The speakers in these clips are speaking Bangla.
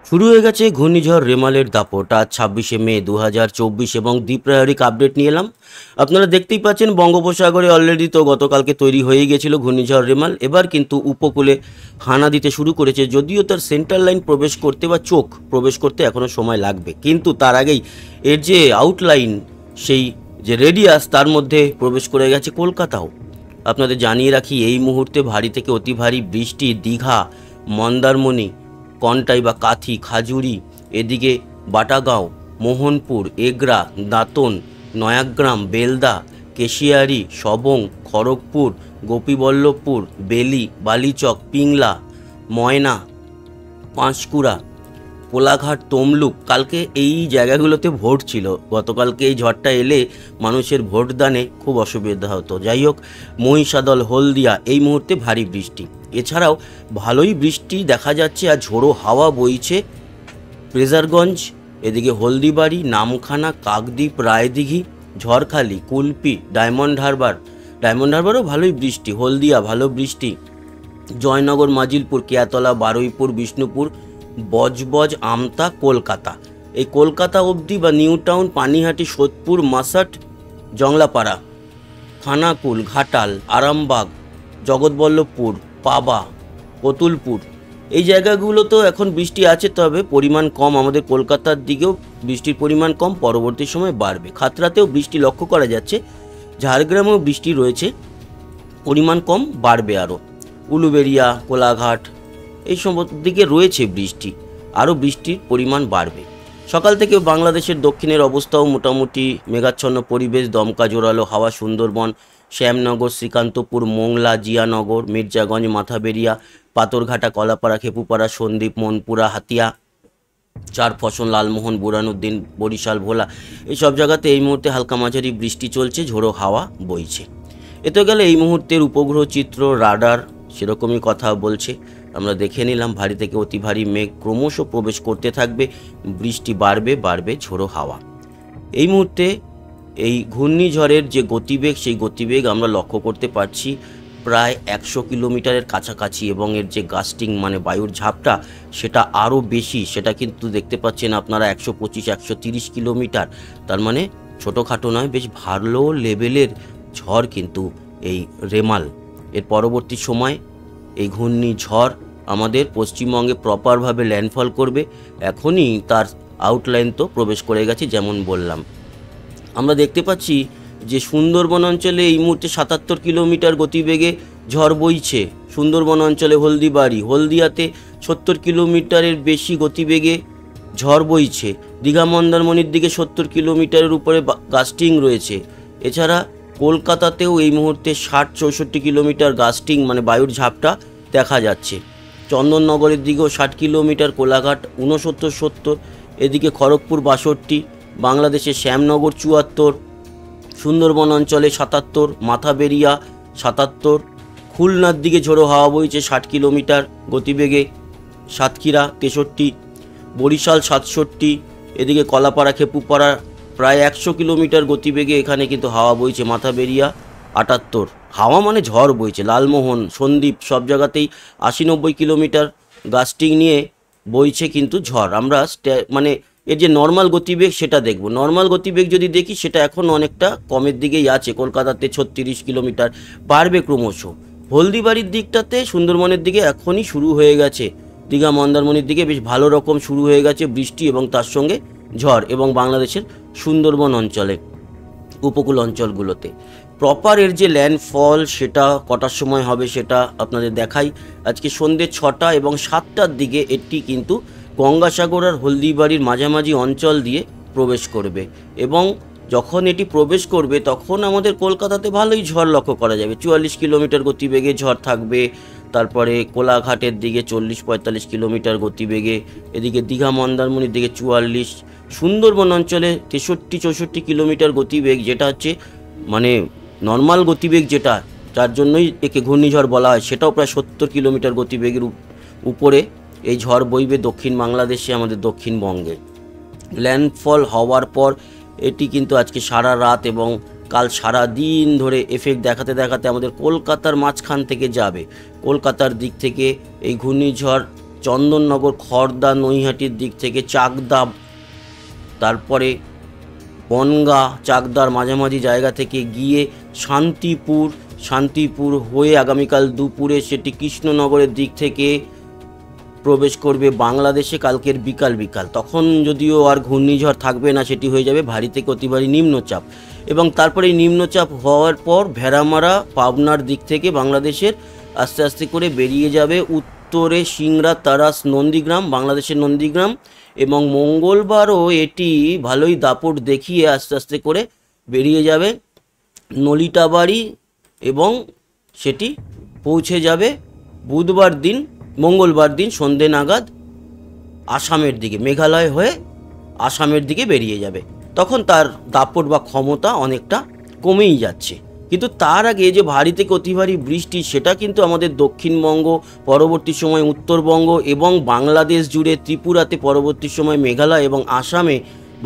শুরু হয়ে গেছে ঘূর্ণিঝড় রেমালের দাপট। আজ 26শে মে 2024 এবং দ্বীপ্রায়রিক আপডেট নিয়ে এলাম। আপনারা দেখতেই পাচ্ছেন বঙ্গোপসাগরে অলরেডি তো গতকালকে তৈরি হয়ে গেছিল ঘূর্ণিঝড় রেমাল। এবার কিন্তু উপকূলে হানা দিতে শুরু করেছে, যদিও তার সেন্ট্রাল লাইন প্রবেশ করতে বা চোখ প্রবেশ করতে এখনও সময় লাগবে, কিন্তু তার আগেই এর যে আউটলাইন, সেই যে রেডিয়াস, তার মধ্যে প্রবেশ করে গেছে কলকাতাও। আপনাদের জানিয়ে রাখি, এই মুহূর্তে ভারী থেকে অতি ভারী বৃষ্টি দীঘা, মন্দারমণি, কন্টাই বা কাথি, খাজুরি, এদিকে বাটাগাঁও, মোহনপুর, এগরা, দাঁতন, নয়াগ্রাম, বেলদা, কেশিয়ারি, সবং, খড়গপুর, গোপীবল্লভপুর, বেলি, বালিচক, পিংলা, ময়না, পাঁশকুড়া, কোলাঘাট, তমলুক। কালকে এই জায়গাগুলোতে ভোট ছিল। গতকালকে এই ঝড়টা এলে মানুষের ভোটদানে খুব অসুবিধা হতো। যাই হোক, মহিষাদল, হলদিয়া এই মুহূর্তে ভারী বৃষ্টি। এছাড়াও ভালোই বৃষ্টি দেখা যাচ্ছে, আর ঝোড়ো হাওয়া বইছে ফ্রেজারগঞ্জ, এদিকে হলদিবাড়ি, নামখানা, কাকদ্বীপ, রায়দিঘি, ঝড়খালি, কুলপি, ডায়মন্ড হারবারও ভালোই বৃষ্টি। হলদিয়া ভালো বৃষ্টি। জয়নগর, মাজিলপুর, কেয়াতলা, বারুইপুর, বিষ্ণুপুর, বজবজ, আমতা, কলকাতা। এই কলকাতা অবধি বা নিউ টাউন, পানিহাটি, সোদপুর, মাসাট, জংলাপাড়া, খানাকুল, ঘাটাল, আরামবাগ, জগৎবল্লভপুর, পাবা, কতুলপুর, এই জায়গাগুলোতেও এখন বৃষ্টি আছে, তবে পরিমাণ কম। আমাদের কলকাতার দিকেও বৃষ্টির পরিমাণ কম, পরবর্তী সময় বাড়বে। খাতড়াতেও বৃষ্টি লক্ষ্য করা যাচ্ছে, ঝাড়গ্রামেও বৃষ্টি রয়েছে, পরিমাণ কম, বাড়বে আরও। উলুবেড়িয়া, কোলাঘাট এই সব দিকে রয়েছে বৃষ্টি, আরও বৃষ্টির পরিমাণ বাড়বে। সকাল থেকে বাংলাদেশের দক্ষিণের অবস্থাও মোটামুটি মেঘাচ্ছন্ন পরিবেশ, দমকা জোরালো হাওয়া। সুন্দরবন, শ্যামনগর, শ্রীকান্তপুর, মোংলা, জিয়ানগর, মির্জাগঞ্জ, মাথাবেরিয়া, পাথরঘাটা, কলাপাড়া, খেপুপাড়া, সন্দ্বীপ, মনপুরা, হাতিয়া, চারফসন, লালমোহন, বুরহানুদ্দিন, বরিশাল, ভোলা, এই সব জায়গাতে এই মুহূর্তে হালকা মাঝারি বৃষ্টি চলছে, ঝোড়ো হাওয়া বইছে। এতে গেলে এই মুহূর্তের উপগ্রহ চিত্র, রাডার সেরকমই কথা বলছে। আমরা দেখে নিলাম, ভারী থেকে অতি ভারী মেঘ ক্রমশ প্রবেশ করতে থাকবে, বৃষ্টি বাড়বে, ঝোড়ো হাওয়া। এই মুহূর্তে এই ঘূর্ণিঝড়ের যে গতিবেগ, সেই গতিবেগ আমরা লক্ষ্য করতে পারছি প্রায় 100 কিলোমিটারের কাছাকাছি, এবং এর যে গাস্টিং মানে বায়ুর ঝাপটা, সেটা আরও বেশি। সেটা কিন্তু দেখতে পাচ্ছেন আপনারা 125-130 কিলোমিটার। তার মানে ছোটোখাটো নয়, বেশ ভালো লেভেলের ঝড় কিন্তু এই রেমাল। এর পরবর্তী সময় এই ঘূর্ণিঝড় আমাদের পশ্চিমবঙ্গে প্রপারভাবে ল্যান্ডফল করবে। এখনই তার আউটলাইন তো প্রবেশ করে গেছে, যেমন বললাম। আমরা দেখতে পাচ্ছি যে সুন্দরবন অঞ্চলে এই মুহূর্তে 77 কিলোমিটার গতিবেগে ঝড় বইছে। সুন্দরবন অঞ্চলে হলদিয়াতে 70 কিলোমিটারের বেশি গতিবেগে ঝড় বইছে। দীঘা, মন্দারমণির দিকে 70 কিলোমিটারের উপরে গাস্টিং রয়েছে। এছাড়া কলকাতাতেও এই মুহূর্তে 60-64 কিলোমিটার গাস্টিং মানে বায়ুর ঝাপটা দেখা যাচ্ছে। চন্দননগরের দিকেও 60 কিলোমিটার, কোলাঘাট 69-70, এদিকে খড়গপুর 62, বাংলাদেশের শ্যামনগর 74, সুন্দরবন অঞ্চলে 77, মাথাবেরিয়া 77, খুলনার দিকে ঝোড়ো হাওয়া বইছে 60 কিলোমিটার গতিবেগে, সাতক্ষীরা 63, বরিশাল 67, এদিকে কলাপাড়া, খেপুপাড়া প্রায় 100 কিলোমিটার গতিবেগে এখানে কিন্তু হাওয়া বইছে। মাথাবেরিয়া 78, হাওয়া মানে ঝড় বইছে। লালমোহন, সন্দ্বীপ সব জায়গাতেই 80-90 কিলোমিটার গাস্টিং নিয়ে বইছে কিন্তু ঝড়। আমরা মানে এর যে নর্মাল গতিবেগ সেটা দেখব। নর্মাল গতিবেগ যদি দেখি, সেটা এখন অনেকটা কমের দিকেই আছে। কলকাতাতে 36 কিলোমিটার, বাড়বে ক্রমশ। হলদিবাড়ির দিকটাতে, সুন্দরবনের দিকে এখনই শুরু হয়ে গেছে। দীঘা, মন্দারমণির দিকে বেশ ভালো রকম শুরু হয়ে গেছে বৃষ্টি, এবং তার সঙ্গে ঝড়। এবং বাংলাদেশের সুন্দরবন অঞ্চলে, উপকূল অঞ্চলগুলোতে প্রপার এর যে ল্যান্ডফল, সেটা কটার সময় হবে সেটা আপনাদের দেখাই। আজকে সন্ধ্যে 6টা এবং 7টার দিকে এটি কিন্তু গঙ্গাসাগর আর হলদিবাড়ির মাঝামাঝি অঞ্চল দিয়ে প্রবেশ করবে, এবং যখন এটি প্রবেশ করবে তখন আমাদের কলকাতাতে ভালোই ঝড় লক্ষ্য করা যাবে। 44 কিলোমিটার গতিবেগে ঝড় থাকবে। তারপরে কোলাঘাটের দিকে 40-45 কিলোমিটার গতিবেগে, এদিকে দীঘা, মন্দারমণির দিকে 44, সুন্দরবন অঞ্চলে 63-64 কিলোমিটার গতিবেগ, যেটা হচ্ছে মানে নর্মাল গতিবেগ, যেটা যার জন্যই একে ঘূর্ণিঝড় বলা হয়, সেটাও প্রায় 70 কিলোমিটার গতিবেগের উপরে এই ঝড় বইবে দক্ষিণ বাংলাদেশে, আমাদের দক্ষিণবঙ্গে। ল্যান্ডফল হওয়ার পর এটি কিন্তু আজকে সারা রাত এবং কাল সারা দিন ধরে এফেক্ট দেখাতে দেখাতে আমাদের কলকাতার মাঝখান থেকে যাবে। কলকাতার দিক থেকে এই ঘূর্ণিঝড় চন্দননগর, খড়দা, নৈহাটির দিক থেকে চাকদা, তারপরে বনগাঁ, চাকদার মাঝামাঝি জায়গা থেকে গিয়ে শান্তিপুর হয়ে আগামীকাল দুপুরে সেটি কৃষ্ণনগরের দিক থেকে প্রবেশ করবে বাংলাদেশে কালকের বিকাল। তখন যদিও আর ঘূর্ণিঝড় থাকবে না, সেটি হয়ে যাবে ভারী থেকে অতি ভারী নিম্নচাপ। এবং তারপরে নিম্নচাপ হওয়ার পর ভেড়ামারা, পাবনার দিক থেকে বাংলাদেশের আস্তে আস্তে করে বেরিয়ে যাবে উত্তরে সিংড়া, তারাস, নন্দীগ্রাম, বাংলাদেশের নন্দীগ্রাম। এবং মঙ্গলবারও এটি ভালোই দাপট দেখিয়ে আস্তে আস্তে করে বেরিয়ে যাবে নলিতাবাড়ি এবং সেটি পৌঁছে যাবে মঙ্গলবার দিন সন্ধে নাগাদ আসামের দিকে, মেঘালয় হয়ে আসামের দিকে বেরিয়ে যাবে। তখন তার দাপট বা ক্ষমতা অনেকটা কমেই যাচ্ছে। কিন্তু তার আগে যে ভারী থেকে অতি ভারী বৃষ্টি, সেটা কিন্তু আমাদের দক্ষিণবঙ্গ, পরবর্তী সময় উত্তরবঙ্গ এবং বাংলাদেশ জুড়ে, ত্রিপুরাতে, পরবর্তী সময় মেঘালয় এবং আসামে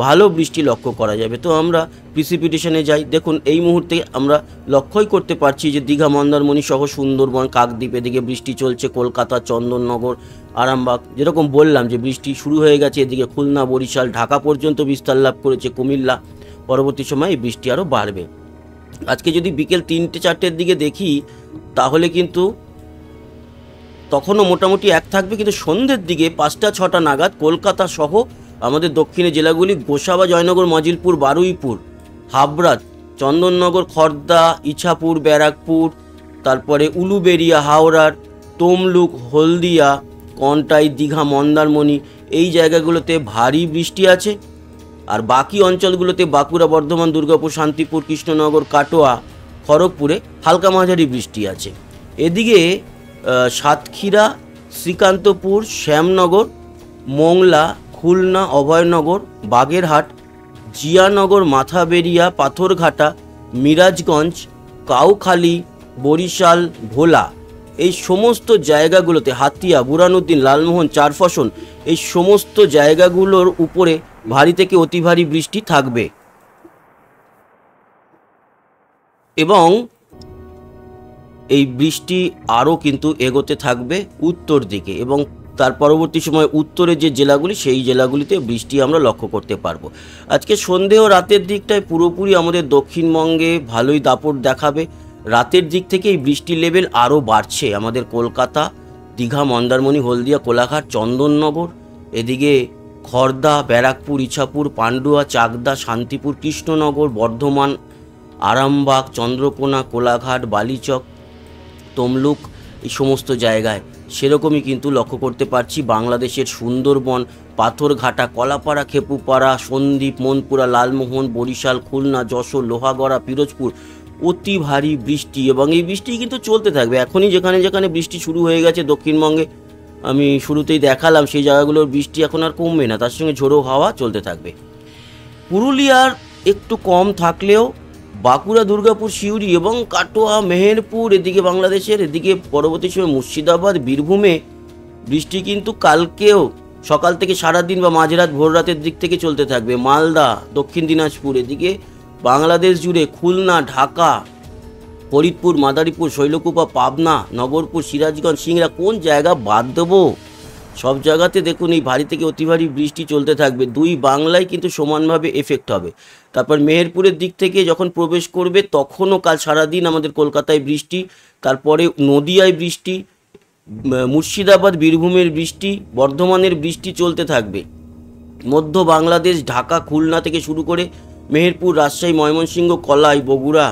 ভালো বৃষ্টি লক্ষ্য করা যাবে। তো আমরা প্রিসিপিটেশনে যাই। দেখুন এই মুহূর্তে আমরা লক্ষ্যই করতে পারছি যে দীঘা, মন্দারমণি সহ সুন্দরবন, কাকদ্বীপ, এদিকে বৃষ্টি চলছে। কলকাতা, চন্দননগর, আরামবাগ, যেরকম বললাম যে বৃষ্টি শুরু হয়ে গেছে। এদিকে খুলনা, বরিশাল, ঢাকা পর্যন্ত বিস্তার লাভ করেছে, কুমিল্লা। পরবর্তী সময় এই বৃষ্টি আরও বাড়বে। আজকে যদি বিকেল 3-4টের দিকে দেখি তাহলে কিন্তু তখনও মোটামুটি এক থাকবে, কিন্তু সন্ধ্যের দিকে 5টা-6টা নাগাদ কলকাতা সহ আমাদের দক্ষিণের জেলাগুলি গোসাবা, জয়নগর, মজিলপুর, বারুইপুর, হাবড়া, চন্দননগর, খড়দা, ইছাপুর, ব্যারাকপুর, তারপরে উলুবেড়িয়া, হাওড়ার, তমলুক, হলদিয়া, কন্টাই, দীঘা, মন্দারমণি, এই জায়গাগুলোতে ভারী বৃষ্টি আছে। আর বাকি অঞ্চলগুলোতে বাঁকুড়া, বর্ধমান, দুর্গাপুর, শান্তিপুর, কৃষ্ণনগর, কাটোয়া, খড়গপুরে হালকা মাঝারি বৃষ্টি আছে। এদিকে সাতক্ষীরা, শ্রীকান্তপুর, শ্যামনগর, মোংলা, খুলনা, অভয়নগর, বাগেরহাট, জিয়ানগর, মাথাবেরিয়া, পাথরঘাটা, মিরাজগঞ্জ, কাউখালী, বরিশাল, ভোলা, এই সমস্ত জায়গাগুলোতে, হাতিয়া, বুরহানুদ্দিন, লালমোহন, চারফসন, এই সমস্ত জায়গাগুলোর উপরে ভারী থেকে অতি ভারী বৃষ্টি থাকবে। এবং এই বৃষ্টি আরও কিন্তু এগোতে থাকবে উত্তর দিকে, এবং তার পরবর্তী সময় উত্তরের যে জেলাগুলি, সেই জেলাগুলিতে বৃষ্টি আমরা লক্ষ্য করতে পারবো। আজকে সন্ধে ও রাতের দিকটায় পুরোপুরি আমাদের দক্ষিণবঙ্গে ভালোই দাপট দেখাবে। রাতের দিক থেকে এই বৃষ্টির লেভেল আরও বাড়ছে আমাদের কলকাতা, দীঘা, মন্দারমণি, হলদিয়া, কোলাঘাট, চন্দননগর, এদিকে খড়দা, ব্যারাকপুর, ইছাপুর, পান্ডুয়া, চাকদা, শান্তিপুর, কৃষ্ণনগর, বর্ধমান, আরামবাগ, চন্দ্রকোনা, কোলাঘাট, বালিচক, তমলুক, এই সমস্ত জায়গায় সেরকমই কিন্তু লক্ষ্য করতে পারছি। বাংলাদেশের সুন্দরবন, পাথরঘাটা, কলাপাড়া, খেপুপাড়া, সন্দ্বীপ, মনপুরা, লালমোহন, বরিশাল, খুলনা, যশোর, লোহাগড়া, পিরোজপুর অতি ভারী বৃষ্টি। এবং এই বৃষ্টি কিন্তু চলতে থাকবে। এখনই যেখানে যেখানে বৃষ্টি শুরু হয়ে গেছে দক্ষিণবঙ্গে, আমি শুরুতেই দেখালাম, সেই জায়গাগুলোর বৃষ্টি এখন আর কমবে না, তার সঙ্গে ঝোড়ো হাওয়া চলতে থাকবে। পুরুলিয়ার একটু কম থাকলেও বাঁকুড়া, দুর্গাপুর, সিউড়ি এবং কাটোয়া, মেহেরপুর, এদিকে বাংলাদেশের, এদিকে পরবর্তী সময় মুর্শিদাবাদ, বীরভূমে বৃষ্টি কিন্তু কালকেও সকাল থেকে সারাদিন বা মাঝরাত, ভোর রাতের দিক থেকে চলতে থাকবে। মালদা, দক্ষিণ দিনাজপুর, এদিকে বাংলাদেশ জুড়ে খুলনা, ঢাকা, ফরিদপুর, মাদারীপুর, শৈলকুপা, পাবনা, নগরপুর, সিরাজগঞ্জ, সিংড়া, কোন জায়গা বাদ দেবো? সব জায়গাতে দেখুন এই ভারী থেকে অতি ভারী বৃষ্টি চলতে থাকবে। দুই বাংলায় কিন্তু সমানভাবে এফেক্ট হবে। তারপর মেহেরপুরের দিক থেকে যখন প্রবেশ করবে তখনও কাল সারাদিন আমাদের কলকাতায় বৃষ্টি, তারপরে নদিয়ায় বৃষ্টি, মুর্শিদাবাদ, বীরভূমের বৃষ্টি, বর্ধমানের বৃষ্টি চলতে থাকবে। মধ্য বাংলাদেশ, ঢাকা, খুলনা থেকে শুরু করে মেহেরপুর, রাজশাহী, ময়মনসিংহ, কলাই, বগুড়া,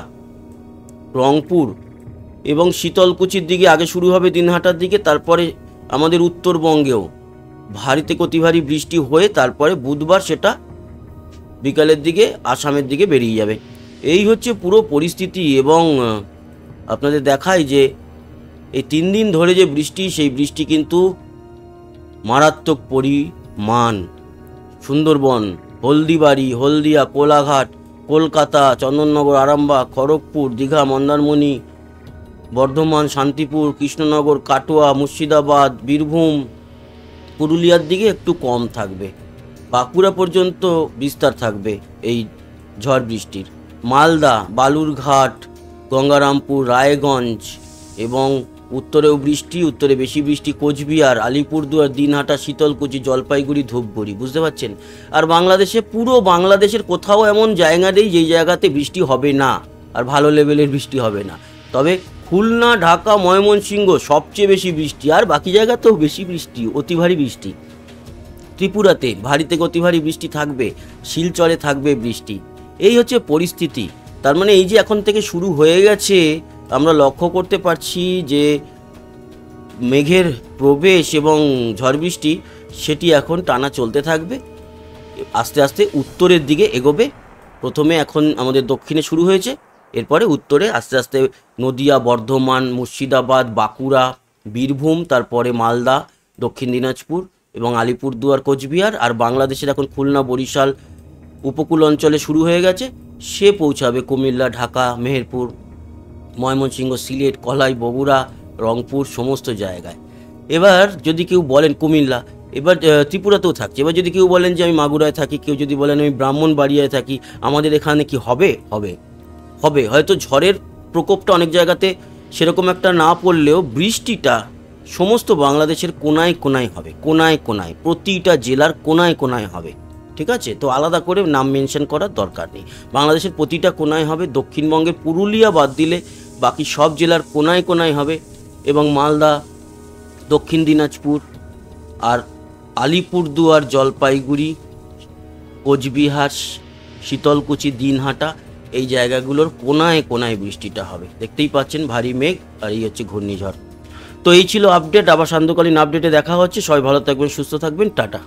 রংপুর এবং শীতলকুচির দিকে আগে শুরু হবে, দিনহাটার দিকে। তারপরে আমাদের উত্তরবঙ্গেও ভারী থেকে অতি ভারী বৃষ্টি হয়ে তারপরে বুধবার সেটা বিকালের দিকে আসামের দিকে বেরিয়ে যাবে। এই হচ্ছে পুরো পরিস্থিতি। এবং আপনাদের দেখায় যে এই 3 দিন ধরে যে বৃষ্টি, সেই বৃষ্টি কিন্তু মারাত্মক পরিমাণ। সুন্দরবন, হলদিবাড়ি, হলদিয়া, কোলাঘাট, কলকাতা, চন্দননগর, আরামবাগ, খড়গপুর, দীঘা, মন্দারমণি, বর্ধমান, শান্তিপুর, কৃষ্ণনগর, কাটোয়া, মুর্শিদাবাদ, বীরভূম, পুরুলিয়ার দিকে একটু কম থাকবে। বাঁকুড়া পর্যন্ত বিস্তার থাকবে এই ঝড় বৃষ্টির। মালদা, বালুরঘাট, গঙ্গারামপুর, রায়গঞ্জ এবং উত্তরেও বৃষ্টি, উত্তরে বেশি বৃষ্টি কোচবিহার, আলিপুরদুয়ার, দিনহাটা, শীতলকুচি, জলপাইগুড়ি, ধূপগুড়ি, বুঝতে পারছেন। আর বাংলাদেশে, পুরো বাংলাদেশের কোথাও এমন জায়গা নেই যেই জায়গাতে বৃষ্টি হবে না, আর ভালো লেভেলের বৃষ্টি হবে না। তবে খুলনা, ঢাকা, ময়মনসিংহ সবচেয়ে বেশি বৃষ্টি, আর বাকি জায়গাতেও বেশি বৃষ্টি, অতি ভারী বৃষ্টি। ত্রিপুরাতে ভারী থেকে অতি ভারী বৃষ্টি থাকবে, শিলচরে থাকবে বৃষ্টি। এই হচ্ছে পরিস্থিতি। তার মানে এই যে এখন থেকে শুরু হয়ে গেছে, আমরা লক্ষ্য করতে পারছি যে মেঘের প্রবেশ এবং ঝড় বৃষ্টি সেটি এখন টানা চলতে থাকবে, আস্তে আস্তে উত্তরের দিকে এগোবে। প্রথমে এখন আমাদের দক্ষিণে শুরু হয়েছে, এরপরে উত্তরে আস্তে আস্তে নদিয়া, বর্ধমান, মুর্শিদাবাদ, বাঁকুড়া, বীরভূম, তারপরে মালদা, দক্ষিণ দিনাজপুর এবং আলিপুরদুয়ার, কোচবিহার। আর বাংলাদেশের এখন খুলনা, বরিশাল উপকূল অঞ্চলে শুরু হয়ে গেছে, সে পৌঁছাবে কুমিল্লা, ঢাকা, মেহেরপুর, ময়মনসিংহ, সিলেট, কলাই, বগুড়া, রংপুর, সমস্ত জায়গায়। এবার যদি কেউ বলেন কুমিল্লা, এবার ত্রিপুরাতেও থাকছে। এবার যদি কেউ বলেন যে আমি মাগুরায় থাকি, কেউ যদি বলেন আমি ব্রাহ্মণবাড়িয়ায় থাকি, আমাদের এখানে কি হবে? হবে হবে হয়তো ঝড়ের প্রকোপটা অনেক জায়গাতে সেরকম একটা না পড়লেও বৃষ্টিটা সমস্ত বাংলাদেশের কোনায় কোনায় হবে, কোনায় কোনায়, প্রতিটা জেলার কোনায় কোনায় হবে। ঠিক আছে, তো আলাদা করে নাম মেনশন করার দরকার নেই। বাংলাদেশের প্রতিটা কোনায় হবে, দক্ষিণবঙ্গের পুরুলিয়া বাদ দিলে বাকি সব জেলার কোনায় কোনায় হবে। এবং মালদা, দক্ষিণ দিনাজপুর আর আলিপুরদুয়ার, জলপাইগুড়ি, কোচবিহার, শীতলকুচি, দিনহাটা, এই জায়গাগুলোর কোনায় কোনায় বৃষ্টিটা হবে। দেখতেই পাচ্ছেন ভারী মেঘ, আর এই হচ্ছে ঘূর্ণিঝড়। তো এই ছিল আপডেট। আবার সান্ধ্যকালীন আপডেটে দেখা হচ্ছে। সবাই ভালো থাকবেন, সুস্থ থাকবেন, টাটা।